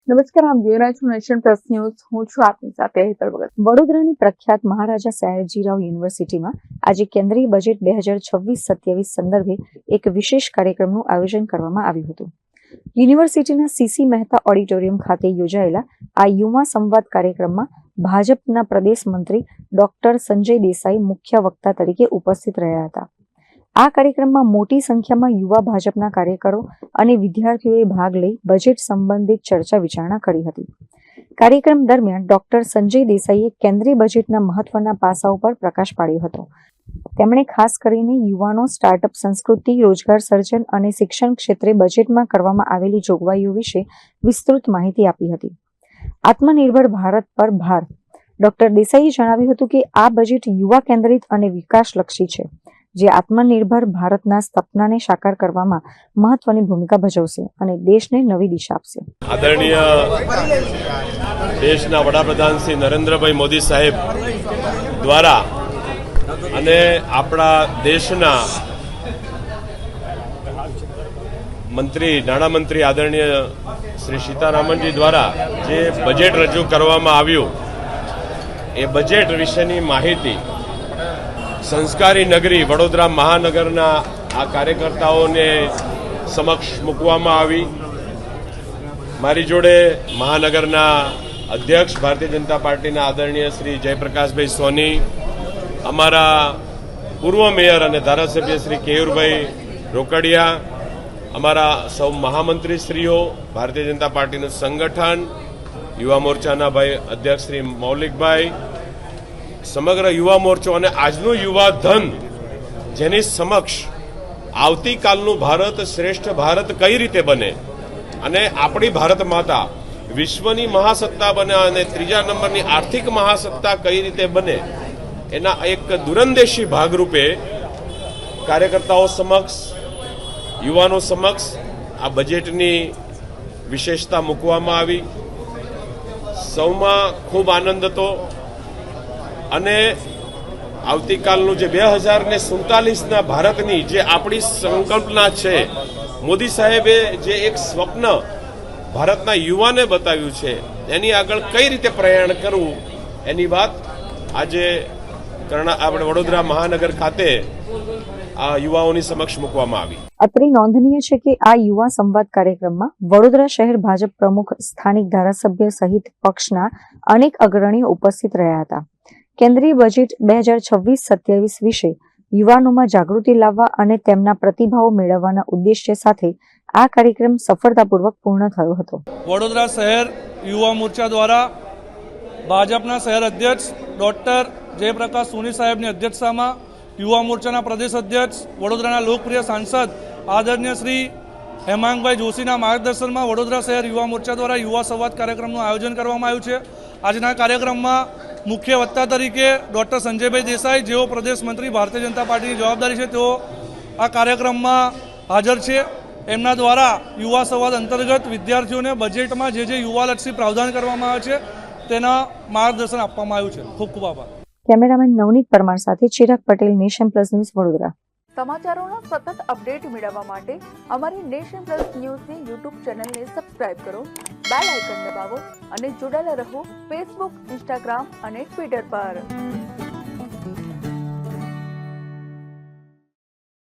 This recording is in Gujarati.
નમસ્કાર, આપ જોઈ રહ્યા છો નેશન પ્લસ ન્યૂઝ. હું છું આપની સાથે હેતલ ભગત. વડોદરાની પ્રખ્યાત મહારાજા સયાજીરાવ યુનિવર્સિટીમાં આજે કેન્દ્રીય બજેટ 2026-27 સંદર્ભે એક વિશેષ કાર્યક્રમનું આયોજન કરવામાં આવ્યું હતું. યુનિવર્સિટીના સીસી મહેતા ઓડિટોરિયમ ખાતે યોજાયેલા આ યુવા સંવાદ કાર્યક્રમમાં ભાજપના પ્રદેશ મંત્રી ડોક્ટર સંજય દેસાઈ મુખ્ય વક્તા તરીકે ઉપસ્થિત રહ્યા હતા. આ કાર્યક્રમમાં મોટી સંખ્યામાં યુવા ભાજપના કાર્યકરો અને વિદ્યાર્થીઓએ ભાગ લઈ બજેટ સંબંધિત ચર્ચા વિચારણા કરી હતી. કાર્યક્રમ દરમિયાન ડોક્ટર સંજય દેસાઈએ કેન્દ્રીય બજેટના મહત્વના પાસાઓ પર પ્રકાશ પાડ્યો હતો. તેમણે ખાસ કરીને યુવાનો, સ્ટાર્ટઅપ સંસ્કૃતિ, રોજગાર સર્જન અને શિક્ષણ ક્ષેત્રે બજેટમાં કરવામાં આવેલી જોગવાઈઓ વિશે વિસ્તૃત માહિતી આપી હતી. આત્મનિર્ભર ભારત પર ભાર. ડોક્ટર દેસાઈએ જણાવ્યું હતું કે આ બજેટ યુવા કેન્દ્રિત અને વિકાસલક્ષી છે, જે આત્મનિર્ભર ભારતના સપનાને સાકાર કરવામાં મહત્વની ભૂમિકા ભજવશે અને દેશને નવી દિશા આપશે. આદરણીય દેશના વડાપ્રધાન શ્રી નરેન્દ્રભાઈ મોદી સાહેબ દ્વારા અને આપણા દેશના નાણામંત્રી આદરણીય શ્રી સીતારામનજી દ્વારા જે બજેટ રજૂ કરવામાં આવ્યું, એ બજેટ વિશેની માહિતી સંસ્કારી નગરી વડોદરા મહાનગરના આ કાર્યકર્તાઓને સમક્ષ મૂકવામાં આવી. મારી જોડે મહાનગરના અધ્યક્ષ ભારતીય જનતા પાર્ટીના આદરણીય શ્રી જયપ્રકાશભાઈ સોની, અમારા પૂર્વ મેયર અને ધારાસભ્ય શ્રી કેયુરભાઈ રોકડિયા, અમારા સૌ મહામંત્રીશ્રીઓ, ભારતીય જનતા પાર્ટીનું સંગઠન, યુવા મોરચાના ભાઈ અધ્યક્ષ શ્રી મૌલિકભાઈ, સમગ્ર યુવા મોરચો અને આજનું યુવા ધન, જેની સમક્ષ આવતીકાલનું ભારત શ્રેષ્ઠ ભારત કઈ રીતે બને અને આપણી ભારત માતા વિશ્વની મહાસત્તા બને અને ત્રીજા નંબરની આર્થિક મહાસત્તા કઈ રીતે બને, એના એક દૂરંદેશી ભાગરૂપે કાર્યકર્તાઓ સમક્ષ, યુવાનો સમક્ષ આ બજેટની વિશેષતા મૂકવામાં આવી. સૌમાં ખૂબ આનંદ હતો અને આવતીકાલનું જે 2047ના ભારતની જે આપણી સંકલ્પના છે, મોદી સાહેબે જે એક સ્વપ્ન ભારતના યુવાને બતાવ્યું છે, એની આગળ કઈ રીતે પ્રયાણ કરવું, એની વાત આજે આપણે વડોદરા મહાનગર ખાતે આ યુવાઓની સમક્ષ મૂકવામાં આવી. અત્રે નોંધનીય છે કે આ યુવા સંવાદ કાર્યક્રમમાં વડોદરા શહેર ભાજપ પ્રમુખ, સ્થાનિક ધારાસભ્ય સહિત પક્ષના અનેક અગ્રણીઓ ઉપસ્થિત રહ્યા હતા. કેન્દ્રીય બજેટ 2026-27 વિશે યુવાનોમાં જાગૃતિ લાવવા અને તેમના પ્રતિભાવો મેળવવાના ઉદ્દેશ્ય સાથે આ કાર્યક્રમ સફળતાપૂર્વક પૂર્ણ થયો હતો. વડોદરા શહેર યુવા મોરચા દ્વારા ભાજપના શહેર અધ્યક્ષ ડોક્ટર જયપ્રકાશ સોની સાહેબની અધ્યક્ષતામાં યુવા મોરચાના પ્રદેશ અધ્યક્ષ, વડોદરાના લોકપ્રિય સાંસદ આદરણીય શ્રી હેમાંગભાઈ જોશીના માર્ગદર્શનમાં વડોદરા શહેર યુવા મોરચા દ્વારા યુવા સંવાદ કાર્યક્રમનું આયોજન કરવામાં આવ્યું છે. આજના કાર્યક્રમમાં મુખ્ય વક્તા તરીકે ડોક્ટર સંજયભાઈ દેસાઈ, જેઓ પ્રદેશ મંત્રી ભારતીય જનતા પાર્ટીની જવાબદારી છે, તેઓ આ કાર્યક્રમમાં હાજર છે. એમના દ્વારા યુવા સંવાદ અંતર્ગત વિદ્યાર્થીઓને બજેટમાં જે યુવાલક્ષી પ્રાવધાન કરવામાં આવે છે તેના માર્ગદર્શન આપવામાં આવ્યું છે. ખૂબ ખૂબ આભાર. કેમેરામેન નવનીત પરમાર સાથે Chirag Patel, nation plus news, Vadodara. સમાચારોના સતત અપડેટ મેળવવા માટે અમારી નેશન પ્લસ ન્યૂઝની યુટ્યુબ ચેનલને સબસ્ક્રાઇબ કરો, બેલ આઇકન દબાવો અને જોડાયેલા રહો ફેસબુક, ઇન્સ્ટાગ્રામ અને ટ્વિટર પર.